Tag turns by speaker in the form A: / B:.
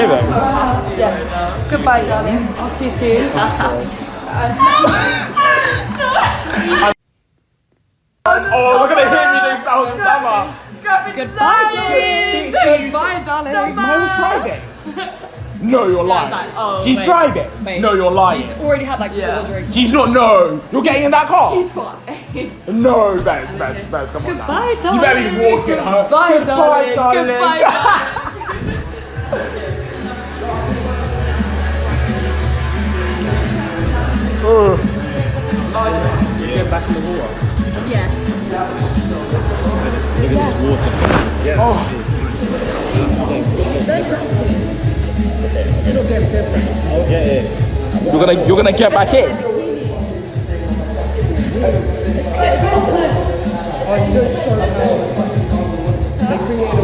A: leaving?
B: Yes. Goodbye, darling. I'll see you soon.
A: Oh, look at him, you doing Southern Summer.
B: Goodbye, darling. Goodbye, darling.
A: Is Miles driving? No, you're lying. He's
B: wait.
A: driving?
B: Wait.
A: No, you're lying.
B: He's already had like 4 drinks.
A: He's not, no. You're getting in that car?
B: He's fine.
A: No, Bez, come on now.
B: Goodbye, darling.
A: You better be walking home.
B: Goodbye, darling.
A: darling.
B: Goodbye, darling.
A: Get back in the water.
B: Yes.
C: Look at this water. Yeah.
A: Oh.
C: Yeah.
A: You're gonna get back in.